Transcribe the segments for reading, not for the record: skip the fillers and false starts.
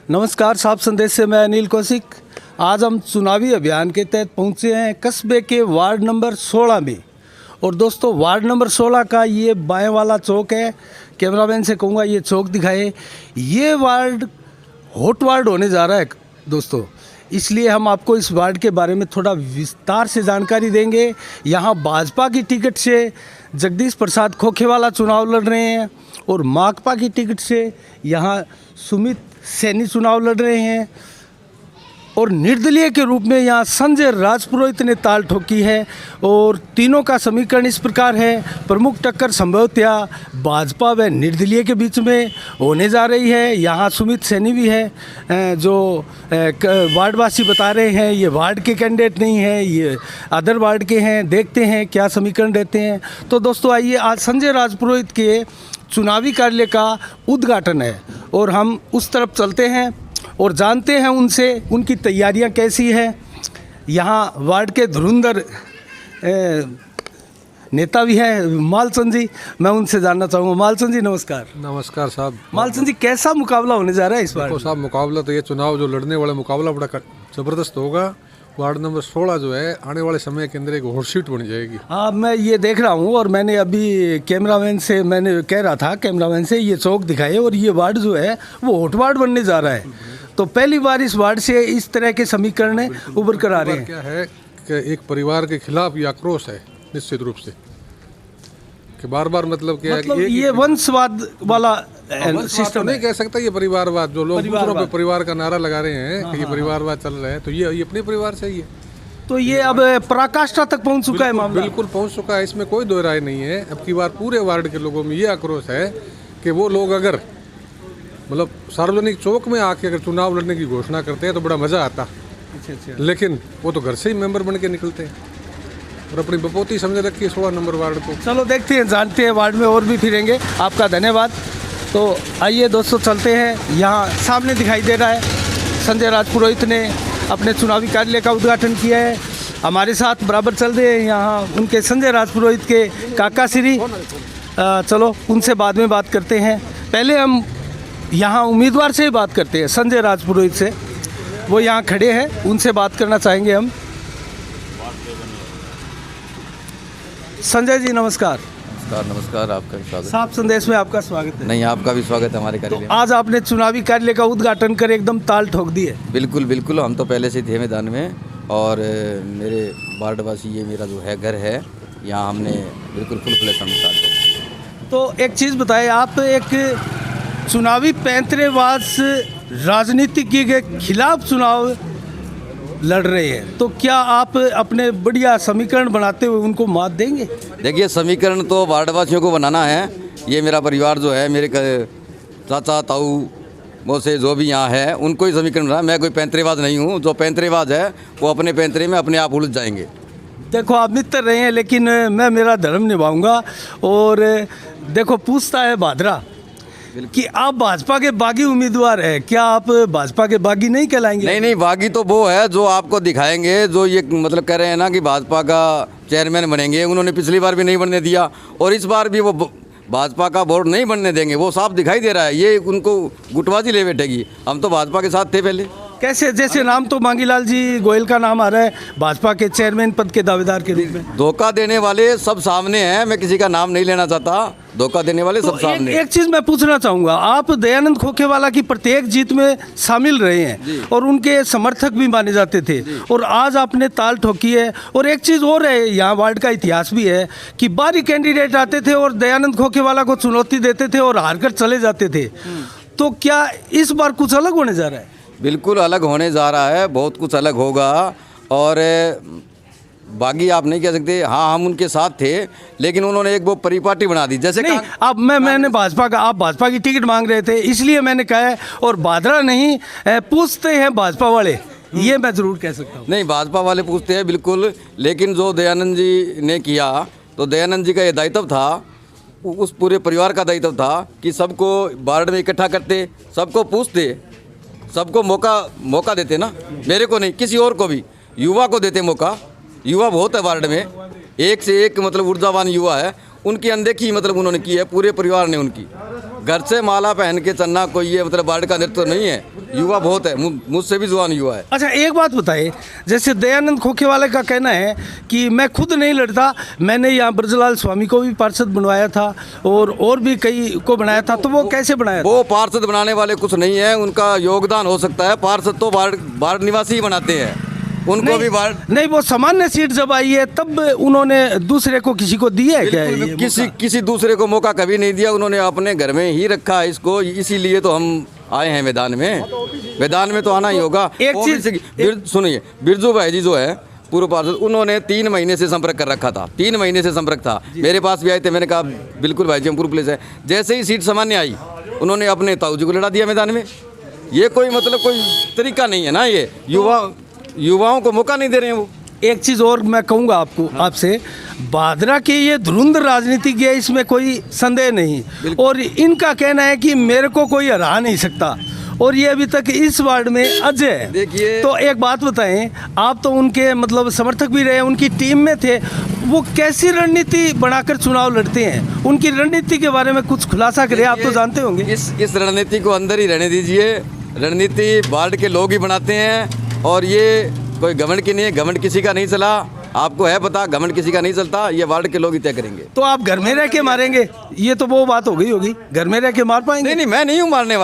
नमस्कार, साफ संदेश से मैं अनिल कौशिक। आज हम चुनावी अभियान के तहत पहुंचे हैं कस्बे के वार्ड नंबर 16 में। और दोस्तों, वार्ड नंबर 16 का ये बाएं वाला चौक है। कैमरामैन से कहूँगा ये चौक दिखाए। ये वार्ड हॉट वार्ड होने जा रहा है दोस्तों, इसलिए हम आपको इस वार्ड के बारे में थोड़ा विस्तार से जानकारी देंगे। यहाँ भाजपा की टिकट से जगदीश प्रसाद खोखेवाला चुनाव लड़ रहे हैं और माकपा की टिकट से यहाँ सुमित सैनी चुनाव लड़ रहे हैं और निर्दलीय के रूप में यहाँ संजय राजपुरोहित ने ताल ठोकी है। और तीनों का समीकरण इस प्रकार है। प्रमुख टक्कर संभवतया भाजपा व निर्दलीय के बीच में होने जा रही है। यहाँ सुमित सैनी भी है जो वार्डवासी बता रहे हैं ये वार्ड के कैंडिडेट नहीं है, ये अदर वार्ड के हैं। देखते हैं क्या समीकरण रहते हैं। तो दोस्तों आइए, आज संजय राजपुरोहित के चुनावी कार्यालय का उद्घाटन है और हम उस तरफ चलते हैं और जानते हैं उनसे उनकी तैयारियां कैसी हैं। यहाँ वार्ड के धुरंधर नेता भी हैं मालचंद जी, मैं उनसे जानना चाहूँगा। मालचंद जी नमस्कार। नमस्कार साहब। मालचंद जी, कैसा मुकाबला होने जा रहा है इस बार? देखो साहब, मुकाबला तो ये चुनाव जो लड़ने वाला मुकाबला बड़ा ज़बरदस्त होगा। वार्ड नंबर 16 जो है आने वाले समय के अंदर एक हॉट सीट बन जाएगी। हाँ, मैं ये देख रहा हूँ और मैंने अभी कैमरामैन से मैंने कह रहा था कैमरामैन से ये चौक दिखाए और ये वार्ड जो है वो हॉट वार्ड बनने जा रहा है। तो पहली बार इस वार्ड से इस तरह के समीकरण उभर कर आ रहे हैं। क्या है कि एक परिवार के खिलाफ ये आक्रोश है निश्चित रूप से कि बार बार मतलब क्या मतलब है कि ये वंशवाद वाला सिस्टम नहीं कह सकता। ये परिवारवाद जो लोग दूसरों पे परिवार का नारा लगा रहे हैं कि ये परिवारवाद चल रहा है, तो ये अपने परिवार से ही है। तो ये अब पराकाष्ठा तक पहुंच चुका है मामला। बिल्कुल पहुंच चुका है, इसमें कोई दो राय नहीं है। अब की बार पूरे वार्ड के लोगों में ये आक्रोश है कि वो लोग अगर मतलब सार्वजनिक चौक में आके अगर चुनाव लड़ने की घोषणा करते हैं तो बड़ा मजा आता। अच्छा। लेकिन वो तो घर से ही मेंबर बन के निकलते हैं और अपनी बपोती समझ रखी है 16 नंबर वार्ड को। चलो देखते हैं, जानते हैं, वार्ड में और भी फिरेंगे। आपका धन्यवाद। तो आइए दोस्तों चलते हैं। यहाँ सामने दिखाई दे रहा है संजय राजपुरोहित ने अपने चुनावी कार्यालय का उद्घाटन किया है। हमारे साथ बराबर चल रहे हैं यहाँ उनके संजय राजपुरोहित के काका श्री। चलो उनसे बाद में बात करते हैं। पहले हम यहाँ उम्मीदवार से ही बात करते हैं, संजय राजपुरोहित से। वो यहाँ खड़े हैं, उनसे बात करना चाहेंगे हम। संजय जी नमस्कार। नमस्कार, आपका भी स्वागत। साफ संदेश में आपका स्वागत है। नहीं, आपका भी स्वागत है हमारे कार्यालय में। आज आपने चुनावी कार्यालय का उद्घाटन कर एकदम ताल ठोक दी है। बिल्कुल बिल्कुल, हम तो पहले से थे मैदान में और मेरे वार्डवासी ये मेरा जो है घर है, यहाँ हमने बिल्कुल फुल फ्लैश हम स्टार्ट हो। तो एक चीज़ बताएं, आप एक चुनावी पैंतरेबाज राजनीति के खिलाफ चुनाव लड़ रहे हैं, तो क्या आप अपने बढ़िया समीकरण बनाते हुए उनको मात देंगे? देखिए, समीकरण तो वार्डवासियों को बनाना है। ये मेरा परिवार जो है, मेरे चाचा ताऊ वो से जो भी यहाँ है उनको ही समीकरण बनाना। मैं कोई पैंतरेबाज नहीं हूँ। जो पैंतरेबाज है वो अपने पैंतरे में अपने आप उलझ जाएंगे। देखो, आप मित्र रहे हैं, लेकिन मैं मेरा धर्म निभाऊंगा। और देखो, पूछता है भादरा कि आप भाजपा के बागी उम्मीदवार हैं, क्या आप भाजपा के बागी नहीं कहलाएंगे? नहीं, बागी तो वो है जो आपको दिखाएंगे, जो ये मतलब कह रहे हैं ना कि भाजपा का चेयरमैन बनेंगे। उन्होंने पिछली बार भी नहीं बनने दिया और इस बार भी वो भाजपा का बोर्ड नहीं बनने देंगे। वो साफ दिखाई दे रहा है। ये उनको गुटबाजी ले बैठेगी। हम तो भाजपा के साथ थे पहले। कैसे? जैसे नाम तो मांगीलाल जी गोयल का नाम आ रहा है भाजपा के चेयरमैन पद के दावेदार के रूप में। धोखा देने वाले सब सामने हैं। मैं किसी का नाम नहीं लेना चाहता। धोखा देने वाले सब सामने। एक चीज़ मैं पूछना चाहूँगा, आप दयानंद खोखेवाला की प्रत्येक जीत में शामिल रहे हैं और उनके समर्थक भी माने जाते थे और आज आपने ताल ठोकी है। और एक चीज़ और है, यहाँ वार्ड का इतिहास भी है कि बारी कैंडिडेट आते थे और दयानंद खोखेवाला को चुनौती देते थे और हार कर चले जाते थे। तो क्या इस बार कुछ अलग होने जा रहा है? बिल्कुल अलग होने जा रहा है। बहुत कुछ अलग होगा और बागी आप नहीं कह सकते। हाँ, हम उनके साथ थे, लेकिन उन्होंने एक वो परिपाटी बना दी। जैसे नहीं, अब मैंने भाजपा का, आप भाजपा की टिकट मांग रहे थे इसलिए मैंने कहा है। और भादरा नहीं पूछते हैं भाजपा वाले, ये मैं ज़रूर कह सकता हूँ। नहीं, भाजपा वाले पूछते हैं बिल्कुल, लेकिन जो दयानंद जी ने किया तो दयानंद जी का ये दायित्व था, उस पूरे परिवार का दायित्व था कि सबको वार्ड में इकट्ठा करते, सबको पूछते, सबको मौका देते ना। मेरे को नहीं, किसी और को भी, युवा को देते मौका। युवा बहुत है वार्ड में, एक से एक मतलब ऊर्जावान युवा है। उनकी अनदेखी मतलब उन्होंने की है पूरे परिवार ने उनकी। घर से माला पहन के चलना कोई ये मतलब वार्ड का नेतृत्व नहीं है। युवा बहुत है, मुझसे भी जवान युवा है। अच्छा, एक बात बताइए, जैसे दयानंद खोखेवाले का कहना है कि मैं खुद नहीं लड़ता, मैंने यहाँ ब्रजलाल स्वामी को भी पार्षद बनवाया था और भी कई को बनाया था, तो वो कैसे बनाया था? वो पार्षद बनाने वाले कुछ नहीं है, उनका योगदान हो सकता है। पार्षद तो वार्ड निवासी ही बनाते हैं, उनको भी वार्ड नहीं, वो सामान्य सीट जब आई है तब उन्होंने दूसरे को किसी को दिया है क्या? किसी दूसरे को मौका कभी नहीं दिया, उन्होंने अपने घर में ही रखा है इसको। इसीलिए तो हम आए हैं मैदान में तो आना ही होगा। एक चीज सुनिए, बिरजू भाई जी जो है पूर्व पार्षद, उन्होंने 3 महीने से संपर्क कर रखा था, 3 महीने से संपर्क था। मेरे पास भी आए थे, मैंने कहा बिल्कुल भाई जी हम पूर्व प्लेस है। जैसे ही सीट सामान्य आई, उन्होंने अपने ताऊ जी को लड़ा दिया मैदान में। ये कोई मतलब कोई तरीका नहीं है ना, ये युवाओं को मौका नहीं दे रहे हैं वो। एक चीज़ और मैं कहूँगा आपसे, भादरा के ये धुरंधर राजनीतिज्ञ है, इसमें कोई संदेह नहीं, और इनका कहना है कि मेरे को कोई हरा नहीं सकता, और ये अभी तक इस वार्ड में अजय है। देखिए, तो एक बात बताएं, आप तो उनके मतलब समर्थक भी रहे, उनकी टीम में थे, वो कैसी रणनीति बनाकर चुनाव लड़ते हैं? उनकी रणनीति के बारे में कुछ खुलासा करें, आप तो जानते होंगे। इस रणनीति को अंदर ही रहने दीजिए। रणनीति वार्ड के लोग ही बनाते हैं, और ये कोई घमंड की नहीं है, घमंड किसी का नहीं चला, आपको है पता, घमंड किसी का नहीं चलता, ये वार्ड के लोग ही तय करेंगे। तो आप घर में रह के मारेंगे, ये तो वो बात हो गई होगी, घर में रह के मार पाएंगे? नहीं, मैं नहीं हूँ मारने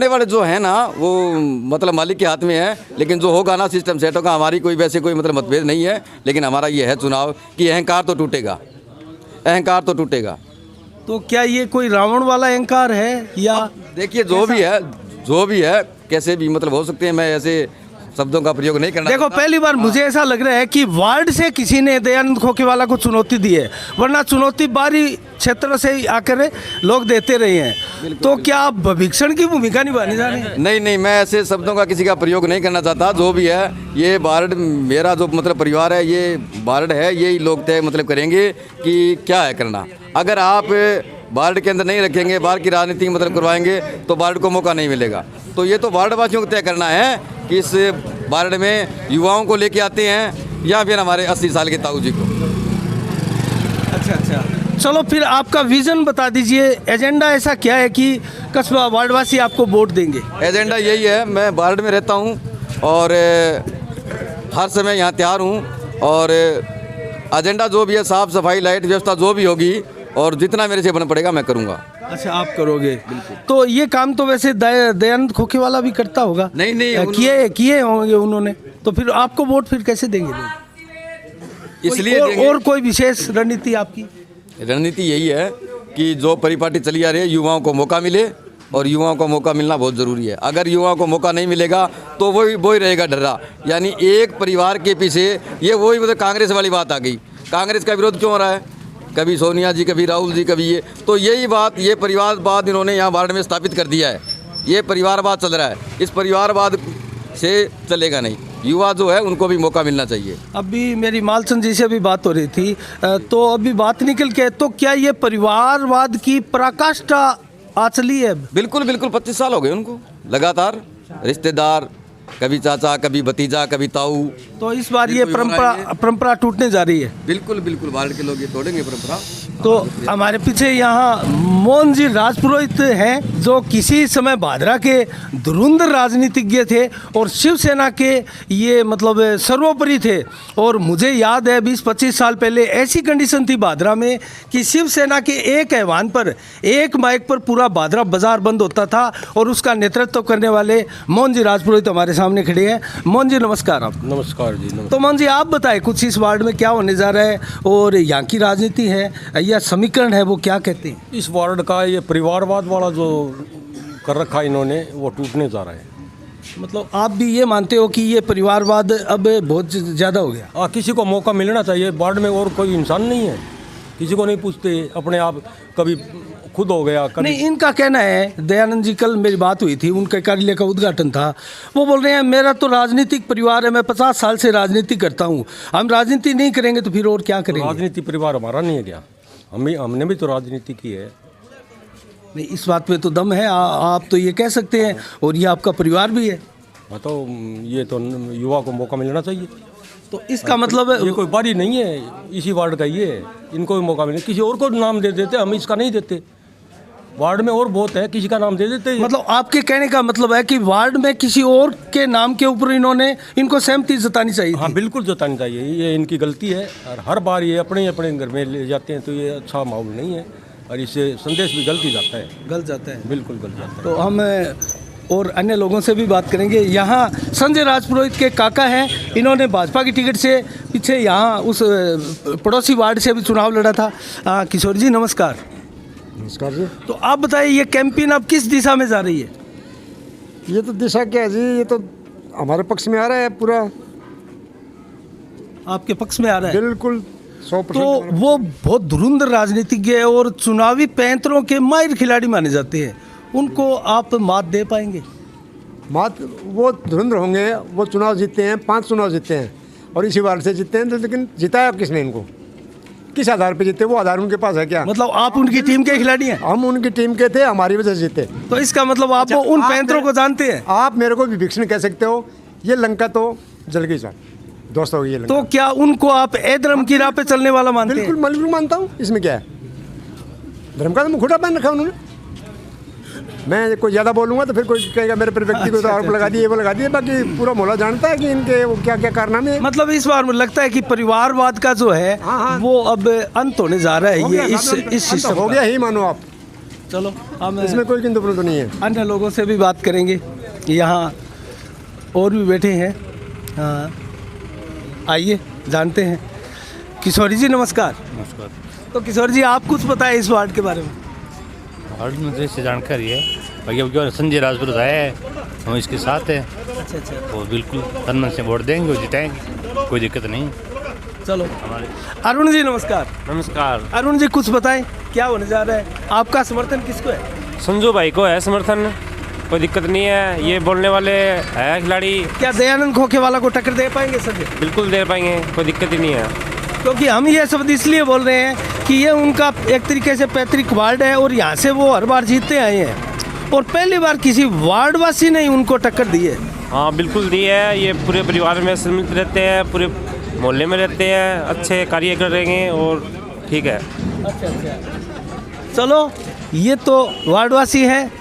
वाले जो है ना वो मतलब मालिक के हाथ में है, लेकिन जो होगा ना सिस्टम सेट होगा। हमारी कोई वैसे कोई मतलब मतभेद नहीं है, लेकिन हमारा ये है चुनाव कि अहंकार तो टूटेगा। तो क्या ये कोई रावण वाला अहंकार है या? देखिए, जो भी है कैसे भी मतलब हो सकते हैं, मैं ऐसे शब्दों का प्रयोग नहीं करना। देखो, पहली बार मुझे ऐसा लग रहा है कि वार्ड से किसी ने दयानंद खोखेवाला को चुनौती दी है, वरना चुनौती बाहरी क्षेत्र से ही आकर लोग देते रहे हैं। तो क्या आप भविष्यण की भूमिका निभाने जा रहे हैं? नहीं, मैं ऐसे शब्दों का किसी का प्रयोग नहीं करना चाहता। जो भी है, ये वार्ड मेरा जो मतलब परिवार है, ये वार्ड है, यही लोग तय मतलब करेंगे कि क्या है करना। अगर आप वार्ड के अंदर नहीं रखेंगे, बाहर की राजनीति मतलब करवाएंगे, तो वार्ड को मौका नहीं मिलेगा। तो ये तो वार्ड वासियों को तय करना है कि इस वार्ड में युवाओं को लेके आते हैं या फिर हमारे 80 साल के ताऊ जी को। अच्छा, चलो फिर आपका विजन बता दीजिए, एजेंडा ऐसा क्या है कि कस्बा वार्डवासी आपको वोट देंगे? एजेंडा यही है, मैं वार्ड में रहता हूँ और हर समय यहाँ तैयार हूँ, और एजेंडा जो भी है, साफ़ सफाई, लाइट व्यवस्था जो भी होगी, और जितना मेरे से बन पड़ेगा मैं करूँगा। अच्छा, आप करोगे? तो ये काम तो वैसे दयानंद खोखेवाला भी करता होगा? नहीं, किए होंगे उन्होंने, तो फिर आपको वोट फिर कैसे देंगे लोग? इसलिए और कोई विशेष रणनीति आपकी? रणनीति यही है कि जो परिपाटी चली आ रही है, युवाओं को मौका मिले, और युवाओं को मौका मिलना बहुत ज़रूरी है। अगर युवाओं को मौका नहीं मिलेगा तो वही रहेगा डर्रा। यानी एक परिवार के पीछे ये वही मतलब कांग्रेस वाली बात आ गई। कांग्रेस का विरोध क्यों हो रहा है? कभी सोनिया जी, कभी राहुल जी, कभी ये, तो यही बात, ये परिवारवाद इन्होंने यहाँ वार्ड में स्थापित कर दिया है। ये परिवारवाद चल रहा है, इस परिवारवाद से चलेगा नहीं। युवा जो है उनको भी मौका मिलना चाहिए। अभी मेरी मालचंद जी से भी बात हो रही थी, तो अभी बात निकल के, तो क्या ये परिवारवाद की पराकाष्ठा आज चली है? बिल्कुल 25 साल हो गए उनको लगातार, रिश्तेदार, कभी चाचा, कभी भतीजा, कभी ताऊ। तो इस बार ये परंपरा टूटने जा रही है। बिल्कुल वार्ड के लोग ये तोड़ेंगे परंपरा। तो हमारे पीछे यहाँ मोहन जी राजपुरोहित हैं, जो किसी समय भादरा के धुरंधर राजनीतिज्ञ थे और शिवसेना के ये मतलब सर्वोपरि थे। और मुझे याद है 20-25 साल पहले ऐसी कंडीशन थी भादरा में कि शिवसेना के एक आह्वान पर, एक माइक पर पूरा भादरा बाजार बंद होता था, और उसका नेतृत्व करने वाले मोहन जी राजपुरोहित हमारे सामने खड़े हैं। मोहन जी नमस्कार। आप? नमस्कार जी। तो मोहन जी, आप बताएं कुछ इस वार्ड में क्या होने जा रहा है, और यहाँ की राजनीति है या समीकरण है, वो क्या कहते हैं? इस वार्ड का ये परिवारवाद वाला जो कर रखा है इन्होंने, वो टूटने जा रहा है। मतलब आप भी ये मानते हो कि ये परिवारवाद अब बहुत ज़्यादा हो गया? किसी को मौका मिलना चाहिए। वार्ड में और कोई इंसान नहीं है, किसी को नहीं पूछते, अपने आप कभी खुद हो गया कभी। नहीं, इनका कहना है, दयानंद जी, कल मेरी बात हुई थी, उनके कार्यालय का उद्घाटन था, वो बोल रहे हैं मेरा तो राजनीतिक परिवार है, मैं 50 साल से राजनीति करता हूँ, हम राजनीति नहीं करेंगे तो फिर और क्या करेंगे? राजनीति परिवार हमारा नहीं है क्या? हमने भी तो राजनीति की है। नहीं, इस बात पे तो दम है, आप तो ये कह सकते हैं, और ये आपका परिवार भी है। हाँ, तो ये तो युवा को मौका मिलना चाहिए। तो इसका मतलब ये कोई बारी नहीं है, इसी वार्ड का ये है, इनको भी मौका मिले। किसी और को नाम दे देते, हम इसका नहीं देते। वार्ड में और बहुत है, किसी का नाम दे देते हैं। मतलब आपके कहने का मतलब है कि वार्ड में किसी और के नाम के ऊपर इनको सहमति जतानी चाहिए हाँ थी। बिल्कुल जतानी चाहिए, ये इनकी गलती है और हर बार ये अपने अपने घर में ले जाते हैं, तो ये अच्छा माहौल नहीं है और इससे संदेश भी गलत ही जाता है। गलत जाता है। बिल्कुल गलत जाता है। तो हम और अन्य लोगों से भी बात करेंगे। यहाँ संजय राजपुरोहित के काका हैं, इन्होंने भाजपा की टिकट से पीछे यहाँ उस पड़ोसी वार्ड से भी चुनाव लड़ा था। किशोर जी नमस्कार। नमस्कार जी। तो आप बताइए ये कैंपेन अब किस दिशा में जा रही है? ये तो दिशा क्या है जी, ये तो हमारे पक्ष में आ रहा है पूरा, आपके पक्ष में आ रहा है। बिल्कुल 100%। तो वो बहुत धुरंधर राजनीतिज्ञ है और चुनावी पैंतरों के माहिर खिलाड़ी माने जाते हैं, उनको आप मात दे पाएंगे? मात वो धुरंधर होंगे, वो चुनाव जीतते हैं, 5 चुनाव जीतते हैं और इसी वार्ड से जीतते हैं, तो लेकिन जिताया किसने इनको, किस आधार पे जीते? वो आधार उनके पास है क्या? मतलब आप उनकी टीम के खिलाड़ी हैं? हम उनकी टीम के थे, हमारी वजह से जीते। तो इसका मतलब आप उन आप पैंतरों को जानते हैं? आप मेरे को विभीषण कह सकते हो, ये लंका तो जल गई सर, दोस्तों ये लंका। तो क्या उनको आप ए धर्म की राह पे चलने वाला मानते हैं? बिल्कुल मानता हूँ, इसमें क्या है, धर्म का तो मुखौटा पहन रखा उन्होंने। मैं कोई ज़्यादा बोलूँगा तो फिर कोई कहेगा मेरे पर व्यक्ति को तो आरोप लगा दिए, वो लगा दिए, बाकी पूरा मोहल्ला जानता है कि इनके वो क्या क्या कारनामे हैं। मतलब इस बार मुझे लगता है कि परिवारवाद का जो है हाँ। वो अब अंत होने जा रहा हो है। गया, ये इस अंत सिस्टम हो का। गया ही मानो आप, चलो हम इसमें कोई किंतु परंतु नहीं है। अन्य लोगों से भी बात करेंगे, यहाँ और भी बैठे हैं। हाँ आइए जानते हैं। किशोरी जी नमस्कार। नमस्कार। तो किशोर जी आप कुछ बताएं इस वार्ड के बारे में। वार्ड में जैसे जानकारी है, बाकी अब क्या संजय राजपुरोहित है, हम इसके साथ हैं। अच्छा अच्छा, वो बिल्कुल तन मन से वोट देंगे और जिताएंगे, कोई दिक्कत नहीं। चलो हमारे अरुण जी नमस्कार। नमस्कार। अरुण जी कुछ बताएं क्या होने जा रहा है? आपका समर्थन किसको है? संजू भाई को है समर्थन, कोई दिक्कत नहीं है। ये बोलने वाले है खिलाड़ी, क्या दयानंद खोखेवाला को टक्कर दे पाएंगे सर? बिल्कुल दे पाएंगे, कोई दिक्कत ही नहीं है। क्योंकि हम ये शब्द इसलिए बोल रहे हैं कि ये उनका एक तरीके से पैतृक वार्ड है और यहाँ से वो हर बार जीतते आए हैं और पहली बार किसी वार्डवासी ने उनको टक्कर दी है। हाँ बिल्कुल दी है, ये पूरे परिवार में सम्मिलित रहते हैं, पूरे मोहल्ले में रहते हैं, अच्छे कार्य कर रहे हैं और ठीक है। अच्छा अच्छा, चलो ये तो वार्डवासी हैं,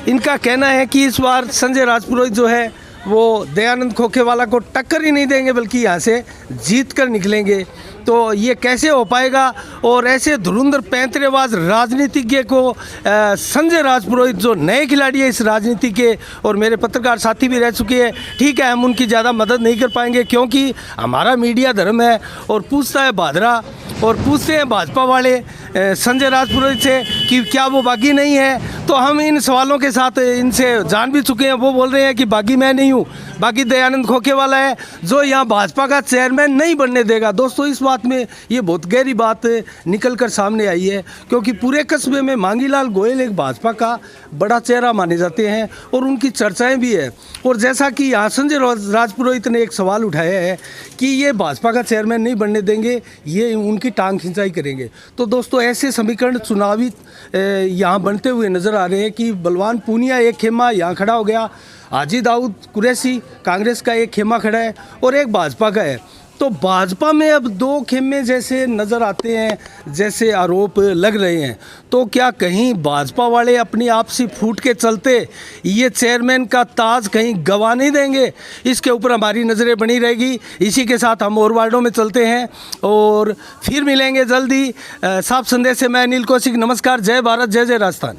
इनका कहना है कि इस बार संजय राजपुरोहित जो है वो दयानंद खोखेवाला को टक्कर ही नहीं देंगे बल्कि यहाँ से जीत कर निकलेंगे। तो ये कैसे हो पाएगा? और ऐसे धुरंधर पैंतरेबाज राजनीतिज्ञ को संजय राजपुरोहित जो नए खिलाड़ी है इस राजनीति के और मेरे पत्रकार साथी भी रह चुके हैं, ठीक है हम उनकी ज़्यादा मदद नहीं कर पाएंगे क्योंकि हमारा मीडिया धर्म है और पूछता है भादरा और पूछते हैं भाजपा वाले संजय राजपुरोहित से कि क्या वो बागी नहीं है। तो हम इन सवालों के साथ इनसे जान भी चुके हैं, वो बोल रहे हैं कि बागी मैं नहीं हूँ, बागी दयानंद खोखेवाला है जो यहाँ भाजपा का चेयरमैन नहीं बनने देगा। दोस्तों इस बात में ये बहुत गहरी बात निकल कर सामने आई है क्योंकि पूरे कस्बे में मांगीलाल गोयल एक भाजपा का बड़ा चेहरा माने जाते हैं और उनकी चर्चाएं भी है। और जैसा कि यहाँ संजय राजपुरोहित ने एक सवाल उठाया है कि ये भाजपा का चेयरमैन नहीं बनने देंगे, ये उनकी टांग खिंचाई करेंगे। तो दोस्तों ऐसे समीकरण चुनावी यहाँ बनते हुए नज़र आ रहे हैं कि बलवान पूनिया एक खेमा यहाँ खड़ा हो गया, हाजी दाऊद कुरैशी कांग्रेस का एक खेमा खड़ा है और एक भाजपा का है। तो भाजपा में अब 2 खेमे जैसे नज़र आते हैं, जैसे आरोप लग रहे हैं। तो क्या कहीं भाजपा वाले अपनी आपसी फूट के चलते ये चेयरमैन का ताज कहीं गंवा नहीं देंगे? इसके ऊपर हमारी नज़रें बनी रहेगी। इसी के साथ हम और वार्डों में चलते हैं और फिर मिलेंगे जल्दी। साफ संदेश से मैं अनिल कौशिक, नमस्कार, जय भारत, जय जय राजस्थान।